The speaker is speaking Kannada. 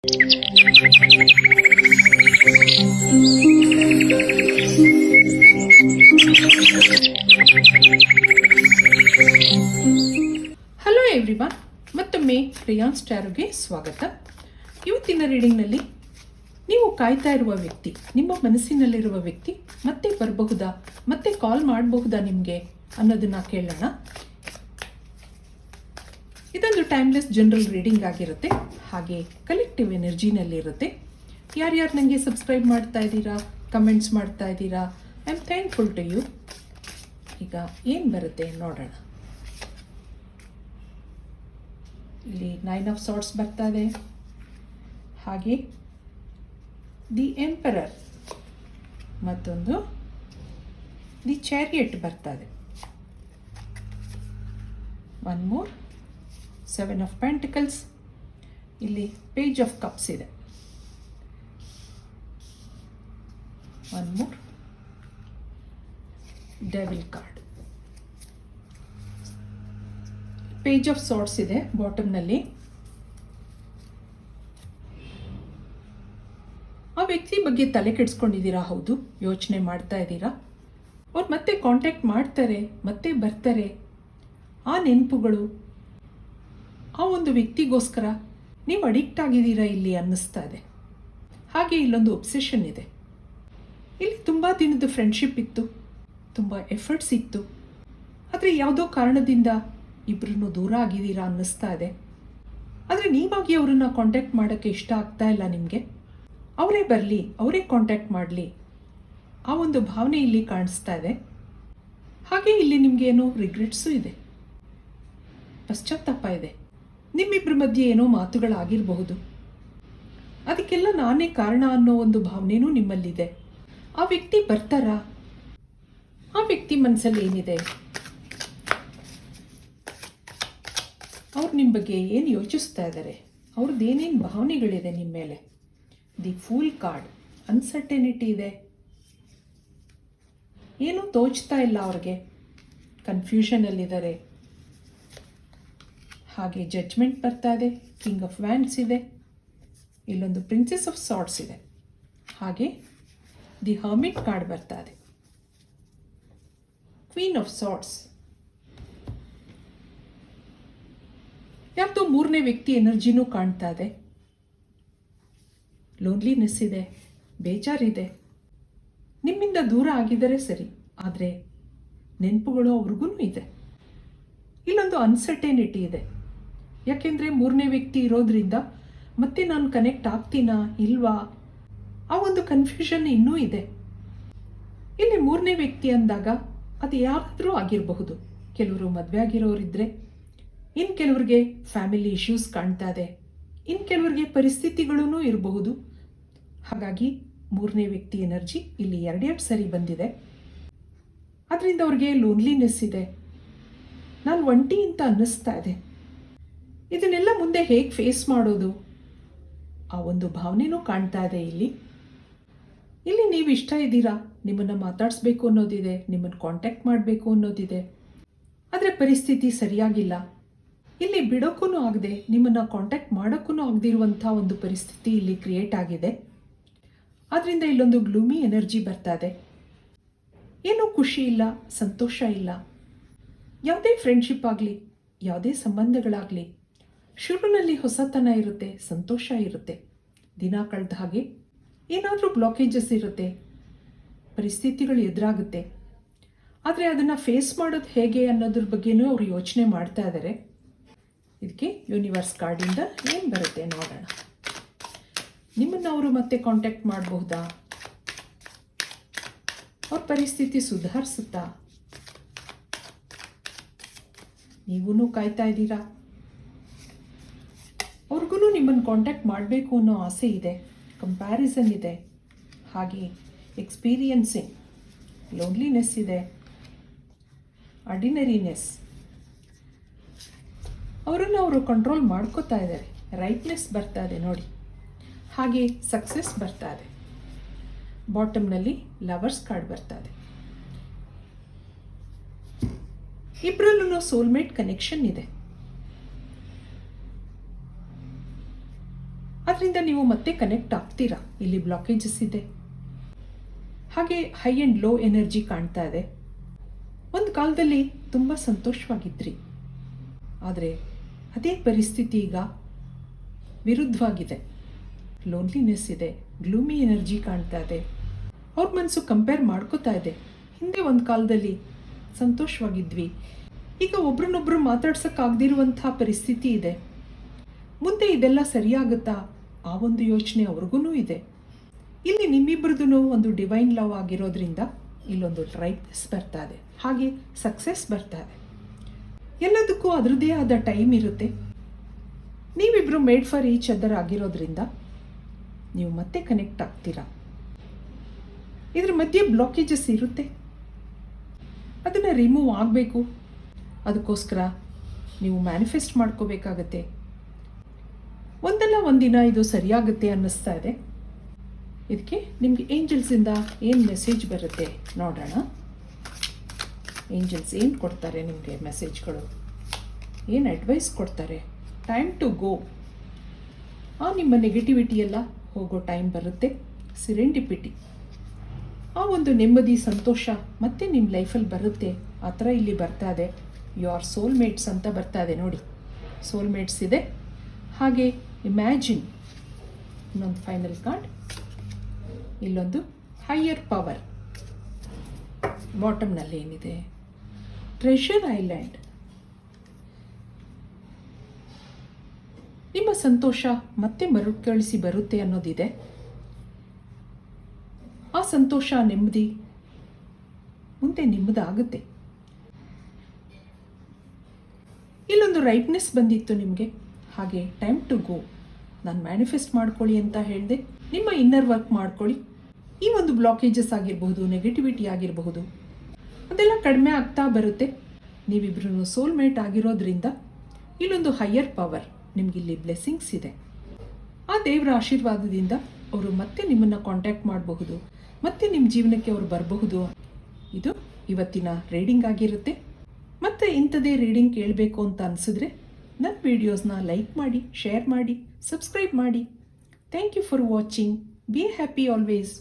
ಹಲೋ ಎವ್ರಿವನ್, ಮತ್ತೊಮ್ಮೆ ರಿಯಾನ್ಸ್ ಟ್ಯಾರೋಗೆ ಸ್ವಾಗತ. ಇವತ್ತಿನ ರೀಡಿಂಗ್ನಲ್ಲಿ ನೀವು ಕಾಯ್ತಾ ಇರುವ ವ್ಯಕ್ತಿ, ನಿಮ್ಮ ಮನಸ್ಸಿನಲ್ಲಿರುವ ವ್ಯಕ್ತಿ ಮತ್ತೆ ಬರಬಹುದಾ, ಮತ್ತೆ ಕಾಲ್ ಮಾಡಬಹುದಾ ನಿಮಗೆ ಅನ್ನೋದನ್ನ ಕೇಳೋಣ. ಇದೊಂದು ಟೈಮ್ಲೆಸ್ ಜನರಲ್ ರೀಡಿಂಗ್ ಆಗಿರುತ್ತೆ, ಹಾಗೆ ಕಲೆಕ್ಟಿವ್ ಎನರ್ಜಿನಲ್ಲಿರುತ್ತೆ. ಯಾರ್ಯಾರು ನನಗೆ ಸಬ್ಸ್ಕ್ರೈಬ್ ಮಾಡ್ತಾ ಇದ್ದೀರಾ, ಕಮೆಂಟ್ಸ್ ಮಾಡ್ತಾ ಇದ್ದೀರಾ, I am thankful to you. ಈಗ ಏನು ಬರುತ್ತೆ ನೋಡೋಣ. ಇಲ್ಲಿ 9 ಆಫ್ ಸಾರ್ಟ್ಸ್ ಬರ್ತಾ ಇದೆ, ಹಾಗೆ ದಿ ಎಂಪರರ್ ಮತ್ತೊಂದು ದಿ ಚಾರಿಯಟ್ ಬರ್ತಾ ಇದೆ. ಒನ್ ಮೋರ್ 7 ಆಫ್ ಪೆಂಟಿಕಲ್ಸ್, ಇಲ್ಲಿ ಪೇಜ್ ಆಫ್ ಕಪ್ಸ್ ಇದೆ. One more devil card, page of swords ಇದೆ ಬಾಟಮ್ನಲ್ಲಿ. ಆ ವ್ಯಕ್ತಿ ಬಗ್ಗೆ ತಲೆ ಕೆಡಿಸ್ಕೊಂಡಿದ್ದೀರಾ? ಹೌದು, ಯೋಚನೆ ಮಾಡ್ತಾ ಇದ್ದೀರಾ. ಅವ್ರು ಮತ್ತೆ ಕಾಂಟ್ಯಾಕ್ಟ್ ಮಾಡ್ತಾರೆ, ಮತ್ತೆ ಬರ್ತಾರೆ. ಆ ನೆನಪುಗಳು, ಆ ಒಂದು ವ್ಯಕ್ತಿಗೋಸ್ಕರ ನೀವು ಅಡಿಕ್ಟ್ ಆಗಿದ್ದೀರಾ ಇಲ್ಲಿ ಅನ್ನಿಸ್ತಾ ಇದೆ. ಹಾಗೆ ಇಲ್ಲೊಂದು ಒಬ್ಸೆಷನ್ ಇದೆ. ಇಲ್ಲಿ ತುಂಬ ದಿನದ ಫ್ರೆಂಡ್ಶಿಪ್ ಇತ್ತು, ತುಂಬ ಎಫರ್ಟ್ಸ್ ಇತ್ತು, ಆದರೆ ಯಾವುದೋ ಕಾರಣದಿಂದ ಇಬ್ಬರನ್ನು ದೂರ ಆಗಿದ್ದೀರಾ ಅನ್ನಿಸ್ತಾ ಇದೆ. ಆದರೆ ನೀವಾಗಿ ಅವರನ್ನು ಕಾಂಟ್ಯಾಕ್ಟ್ ಮಾಡೋಕ್ಕೆ ಇಷ್ಟ ಆಗ್ತಾ ಇಲ್ಲ ನಿಮಗೆ. ಅವರೇ ಬರಲಿ, ಅವರೇ ಕಾಂಟ್ಯಾಕ್ಟ್ ಮಾಡಲಿ, ಆ ಒಂದು ಭಾವನೆ ಇಲ್ಲಿ ಕಾಣಿಸ್ತಾ ಇದೆ. ಹಾಗೆ ಇಲ್ಲಿ ನಿಮಗೆ ಏನೋ ರಿಗ್ರೆಟ್ಸು ಇದೆ, ಪಶ್ಚಾತ್ತಾಪ ಇದೆ. ನಿಮ್ಮಿಬ್ಬರ ಮಧ್ಯೆ ಏನೋ ಮಾತುಗಳಾಗಿರಬಹುದು, ಅದಕ್ಕೆಲ್ಲ ನಾನೇ ಕಾರಣ ಅನ್ನೋ ಒಂದು ಭಾವನೆನೂ ನಿಮ್ಮಲ್ಲಿದೆ. ಆ ವ್ಯಕ್ತಿ ಬರ್ತಾರಾ? ಆ ವ್ಯಕ್ತಿ ಮನಸ್ಸಲ್ಲಿ ಏನಿದೆ? ಅವ್ರು ನಿಮ್ಮ ಬಗ್ಗೆ ಏನು ಯೋಚಿಸ್ತಾ ಇದ್ದಾರೆ? ಅವ್ರದ್ದು ಏನೇನು ಭಾವನೆಗಳಿದೆ ನಿಮ್ಮ ಮೇಲೆ? ದಿ ಫೂಲ್ ಕಾರ್ಡ್, ಅನ್ಸರ್ಟೆನಿಟಿ ಇದೆ, ಏನೂ ತೋಚ್ತಾ ಇಲ್ಲ ಅವ್ರಿಗೆ, ಕನ್ಫ್ಯೂಷನಲ್ಲಿದ್ದಾರೆ. ಹಾಗೆ ಜಡ್ಜ್ಮೆಂಟ್ ಬರ್ತಾ ಇದೆ, ಕಿಂಗ್ ಆಫ್ ವ್ಯಾಂಡ್ಸ್ ಇದೆ, ಇಲ್ಲೊಂದು ಪ್ರಿನ್ಸೆಸ್ ಆಫ್ ಸಾರ್ಟ್ಸ್ ಇದೆ, ಹಾಗೆ ದಿ ಹರ್ಮಿಟ್ ಕಾರ್ಡ್ ಬರ್ತಾ ಇದೆ, ಕ್ವೀನ್ ಆಫ್ ಸಾರ್ಟ್ಸ್. ಯಾವ್ದೋ ಮೂರನೇ ವ್ಯಕ್ತಿ ಎನರ್ಜಿನೂ ಕಾಣ್ತಾ ಇದೆ. ಲೋನ್ಲಿನೆಸ್ ಇದೆ, ಬೇಜಾರಿದೆ. ನಿಮ್ಮಿಂದ ದೂರ ಆಗಿದ್ದಾರೆ ಸರಿ, ಆದರೆ ನೆನಪುಗಳು ಅವ್ರಿಗೂ ಇದೆ. ಇಲ್ಲೊಂದು ಅನ್ಸರ್ಟೆನಿಟಿ ಇದೆ, ಯಾಕೆಂದರೆ ಮೂರನೇ ವ್ಯಕ್ತಿ ಇರೋದ್ರಿಂದ ಮತ್ತೆ ನಾನು ಕನೆಕ್ಟ್ ಆಗ್ತೀನಾ ಇಲ್ವಾ, ಆ ಒಂದು ಕನ್ಫ್ಯೂಷನ್ ಇನ್ನೂ ಇದೆ. ಇಲ್ಲಿ ಮೂರನೇ ವ್ಯಕ್ತಿ ಅಂದಾಗ ಅದು ಯಾರಾದರೂ ಆಗಿರಬಹುದು. ಕೆಲವರು ಮದುವೆ ಆಗಿರೋರಿದ್ರೆ, ಇನ್ನು ಕೆಲವ್ರಿಗೆ ಫ್ಯಾಮಿಲಿ ಇಶ್ಯೂಸ್ ಕಾಣ್ತಾ ಇದೆ, ಇನ್ನು ಕೆಲವ್ರಿಗೆ ಪರಿಸ್ಥಿತಿಗಳೂ ಇರಬಹುದು. ಹಾಗಾಗಿ ಮೂರನೇ ವ್ಯಕ್ತಿ ಎನರ್ಜಿ ಇಲ್ಲಿ ಎರಡೆರಡು ಸರಿ ಬಂದಿದೆ. ಅದರಿಂದ ಅವ್ರಿಗೆ ಲೋನ್ಲಿನೆಸ್ ಇದೆ, ನಾನು ಒಂಟಿ ಅಂತ ಅನ್ನಿಸ್ತಾ ಇದೆ. ಇದನ್ನೆಲ್ಲ ಮುಂದೆ ಹೇಗೆ ಫೇಸ್ ಮಾಡೋದು, ಆ ಒಂದು ಭಾವನೆನೂ ಕಾಣ್ತಾ ಇದೆ ಇಲ್ಲಿ. ಇಲ್ಲಿ ನೀವು ಇಷ್ಟ ಇದ್ದೀರಾ, ನಿಮ್ಮನ್ನು ಮಾತಾಡಿಸ್ಬೇಕು ಅನ್ನೋದಿದೆ, ನಿಮ್ಮನ್ನು ಕಾಂಟ್ಯಾಕ್ಟ್ ಮಾಡಬೇಕು ಅನ್ನೋದಿದೆ, ಆದರೆ ಪರಿಸ್ಥಿತಿ ಸರಿಯಾಗಿಲ್ಲ. ಇಲ್ಲಿ ಬಿಡೋಕ್ಕೂ ಆಗದೆ, ನಿಮ್ಮನ್ನು ಕಾಂಟ್ಯಾಕ್ಟ್ ಮಾಡೋಕ್ಕೂ ಆಗದಿರುವಂಥ ಒಂದು ಪರಿಸ್ಥಿತಿ ಇಲ್ಲಿ ಕ್ರಿಯೇಟ್ ಆಗಿದೆ. ಆದ್ದರಿಂದ ಇಲ್ಲೊಂದು ಗ್ಲೂಮಿ ಎನರ್ಜಿ ಬರ್ತಾ ಇದೆ. ಏನೂ ಖುಷಿ ಇಲ್ಲ, ಸಂತೋಷ ಇಲ್ಲ. ಯಾವುದೇ ಫ್ರೆಂಡ್ಶಿಪ್ ಆಗಲಿ, ಯಾವುದೇ ಸಂಬಂಧಗಳಾಗಲಿ, ಶುರುವಿನಲ್ಲಿ ಹೊಸತನ ಇರುತ್ತೆ, ಸಂತೋಷ ಇರುತ್ತೆ. ದಿನ ಕಳೆದ ಹಾಗೆ ಏನಾದರೂ ಬ್ಲಾಕೇಜಸ್ ಇರುತ್ತೆ, ಪರಿಸ್ಥಿತಿಗಳು ಎದುರಾಗುತ್ತೆ. ಆದರೆ ಅದನ್ನು ಫೇಸ್ ಮಾಡೋದು ಹೇಗೆ ಅನ್ನೋದ್ರ ಬಗ್ಗೆನೂ ಅವರು ಯೋಚನೆ ಮಾಡ್ತಾ ಇದ್ದಾರೆ. ಇದಕ್ಕೆ ಯೂನಿವರ್ಸ್ ಕಾರ್ಡಿಂದ ಏನು ಬರುತ್ತೆ ನೋಡೋಣ. ನಿಮ್ಮನ್ನು ಅವರು ಮತ್ತೆ ಕಾಂಟ್ಯಾಕ್ಟ್ ಮಾಡಬಹುದಾ? ಅವ್ರ ಪರಿಸ್ಥಿತಿ ಸುಧಾರಿಸುತ್ತಾ? ನೀವೂ ಕಾಯ್ತಾ ಇದ್ದೀರಾ. ಅವ್ರಿಗೂ ನಿಮ್ಮನ್ನು ಕಾಂಟ್ಯಾಕ್ಟ್ ಮಾಡಬೇಕು ಅನ್ನೋ ಆಸೆ ಇದೆ, ಕಂಪ್ಯಾರಿಸನ್ ಇದೆ, ಹಾಗೆ ಎಕ್ಸ್ಪೀರಿಯನ್ಸಿಂಗ್, ಲೋನ್ಲಿನೆಸ್ ಇದೆ, ಆರ್ಡಿನರಿನೆಸ್. ಅವರನ್ನು ಅವರು ಕಂಟ್ರೋಲ್ ಮಾಡ್ಕೋತಾ ಇದ್ದಾರೆ. ರೈಟ್ನೆಸ್ ಬರ್ತಾ ಇದೆ ನೋಡಿ, ಹಾಗೆ ಸಕ್ಸಸ್ ಬರ್ತಾ ಇದೆ. ಬಾಟಮ್ನಲ್ಲಿ ಲವರ್ಸ್ ಕಾರ್ಡ್ ಬರ್ತಾ ಇದೆ. ಇಬ್ಬರಲ್ಲೂ ಸೋಲ್ಮೇಟ್ ಕನೆಕ್ಷನ್ ಇದೆ. ಅದರಿಂದ ನೀವು ಮತ್ತೆ ಕನೆಕ್ಟ್ ಆಗ್ತೀರಾ. ಇಲ್ಲಿ ಬ್ಲಾಕೇಜಸ್ ಇದೆ. ಹಾಗೆ ಹೈ ಆ್ಯಂಡ್ ಲೋ ಎನರ್ಜಿ ಕಾಣ್ತಾ ಇದೆ. ಒಂದು ಕಾಲದಲ್ಲಿ ತುಂಬ ಸಂತೋಷವಾಗಿದ್ರಿ, ಆದರೆ ಅದೇ ಪರಿಸ್ಥಿತಿ ಈಗ ವಿರುದ್ಧವಾಗಿದೆ. ಲೋನ್ಲಿನೆಸ್ ಇದೆ, ಗ್ಲೂಮಿ ಎನರ್ಜಿ ಕಾಣ್ತಾ ಇದೆ. ಅವ್ರ ಮನಸ್ಸು ಕಂಪೇರ್ ಮಾಡ್ಕೋತಾ ಇದೆ. ಹಿಂದೆ ಒಂದು ಕಾಲದಲ್ಲಿ ಸಂತೋಷವಾಗಿದ್ವಿ, ಈಗ ಒಬ್ರನ್ನೊಬ್ರು ಮಾತಾಡ್ಸೋಕ್ಕಾಗದಿರುವಂಥ ಪರಿಸ್ಥಿತಿ ಇದೆ. ಮುಂದೆ ಇದೆಲ್ಲ ಸರಿಯಾಗುತ್ತಾ ಆ ಒಂದು ಯೋಚನೆ ಅವ್ರಿಗೂ ಇದೆ. ಇಲ್ಲಿ ನಿಮ್ಮಿಬ್ರದ್ದು ಒಂದು ಡಿವೈನ್ ಲವ್ ಆಗಿರೋದ್ರಿಂದ ಇಲ್ಲೊಂದು ರೈಟ್ನೆಸ್ ಬರ್ತಾ ಇದೆ, ಹಾಗೆ ಸಕ್ಸಸ್ ಬರ್ತಾ ಇದೆ. ಎಲ್ಲದಕ್ಕೂ ಅದರದ್ದೇ ಆದ ಟೈಮ್ ಇರುತ್ತೆ. ನೀವಿಬ್ಬರು ಮೇಡ್ ಫಾರ್ ಈಚ್ ಅದರ್ ಆಗಿರೋದ್ರಿಂದ ನೀವು ಮತ್ತೆ ಕನೆಕ್ಟ್ ಆಗ್ತೀರಾ. ಇದ್ರ ಮಧ್ಯೆ ಬ್ಲಾಕೇಜಸ್ ಇರುತ್ತೆ, ಅದನ್ನು ರಿಮೂವ್ ಆಗಬೇಕು. ಅದಕ್ಕೋಸ್ಕರ ನೀವು ಮ್ಯಾನಿಫೆಸ್ಟ್ ಮಾಡ್ಕೋಬೇಕಾಗತ್ತೆ. ಒಂದಲ್ಲ ಒಂದಿನ ಇದು ಸರಿಯಾಗುತ್ತೆ ಅನ್ನಿಸ್ತಾ ಇದೆ. ಇದಕ್ಕೆ ನಿಮಗೆ ಏಂಜಲ್ಸಿಂದ ಏನು ಮೆಸೇಜ್ ಬರುತ್ತೆ ನೋಡೋಣ. ಏಂಜಲ್ಸ್ ಏನು ಕೊಡ್ತಾರೆ ನಿಮಗೆ ಮೆಸೇಜ್ಗಳು, ಏನು ಅಡ್ವೈಸ್ ಕೊಡ್ತಾರೆ. Time to go. ನಿಮ್ಮ ನೆಗೆಟಿವಿಟಿ ಎಲ್ಲ ಹೋಗೋ ಟೈಮ್ ಬರುತ್ತೆ. ಸಿರೆಂಡಿಪಿಟಿ, ಆ ಒಂದು ನೆಮ್ಮದಿ ಸಂತೋಷ ಮತ್ತೆ ನಿಮ್ಮ ಲೈಫಲ್ಲಿ ಬರುತ್ತೆ. ಆ ಥರ ಇಲ್ಲಿ ಬರ್ತಾ ಇದೆ. ಯು ಆರ್ ಸೋಲ್ಮೇಟ್ಸ್ ಅಂತ ಬರ್ತಾ ಇದೆ ನೋಡಿ. ಸೋಲ್ಮೇಟ್ಸ್ ಇದೆ. ಹಾಗೆ ಇಮ್ಯಾಜಿನ್, ಇನ್ನೊಂದು ಫೈನಲ್ ಕಾರ್ಡ್, ಇಲ್ಲೊಂದು ಹೈಯರ್ ಪವರ್. ಬಾಟಮ್ನಲ್ಲಿ ಏನಿದೆ, ಟ್ರೆಷರ್ ಐಲ್ಯಾಂಡ್. ನಿಮ್ಮ ಸಂತೋಷ ಮತ್ತೆ ಮರುಕಳಿಸಿ ಬರುತ್ತೆ ಅನ್ನೋದಿದೆ. ಆ ಸಂತೋಷ ನೆಮ್ಮದಿ ಮುಂದೆ ನಿಮ್ಮದಾಗುತ್ತೆ. ಇಲ್ಲೊಂದು ರೈಟ್ನೆಸ್ ಬಂದಿತ್ತು ನಿಮಗೆ. ಹಾಗೆ ಟೈಮ್ ಟು ಗೋ. ನಾನು ಮ್ಯಾನಿಫೆಸ್ಟ್ ಮಾಡ್ಕೊಳ್ಳಿ ಅಂತ ಹೇಳಿದೆ. ನಿಮ್ಮ ಇನ್ನರ್ ವರ್ಕ್ ಮಾಡ್ಕೊಳ್ಳಿ. ಈ ಒಂದು ಬ್ಲಾಕೇಜಸ್ ಆಗಿರಬಹುದು, ನೆಗೆಟಿವಿಟಿ ಆಗಿರಬಹುದು, ಅದೆಲ್ಲ ಕಡಿಮೆ ಆಗ್ತಾ ಬರುತ್ತೆ. ನೀವಿಬ್ರು ಸೋಲ್ಮೇಟ್ ಆಗಿರೋದ್ರಿಂದ ಇಲ್ಲೊಂದು ಹೈಯರ್ ಪವರ್, ನಿಮಗಿಲ್ಲಿ ಬ್ಲೆಸ್ಸಿಂಗ್ಸ್ ಇದೆ. ಆ ದೇವರ ಆಶೀರ್ವಾದದಿಂದ ಅವರು ಮತ್ತೆ ನಿಮ್ಮನ್ನು ಕಾಂಟ್ಯಾಕ್ಟ್ ಮಾಡಬಹುದು, ಮತ್ತೆ ನಿಮ್ಮ ಜೀವನಕ್ಕೆ ಅವರು ಬರಬಹುದು. ಇದು ಇವತ್ತಿನ ರೀಡಿಂಗ್ ಆಗಿರುತ್ತೆ. ಮತ್ತೆ ಇಂಥದೇ ರೀಡಿಂಗ್ ಕೇಳಬೇಕು ಅಂತ ಅನಿಸಿದ್ರೆ ನನ್ನ ವಿಡಿಯೋಸ್ನ ಲೈಕ್ ಮಾಡಿ, ಶೇರ್ ಮಾಡಿ, ಸಬ್ಸ್ಕ್ರೈಬ್ ಮಾಡಿ. Thank you for watching. Be happy always.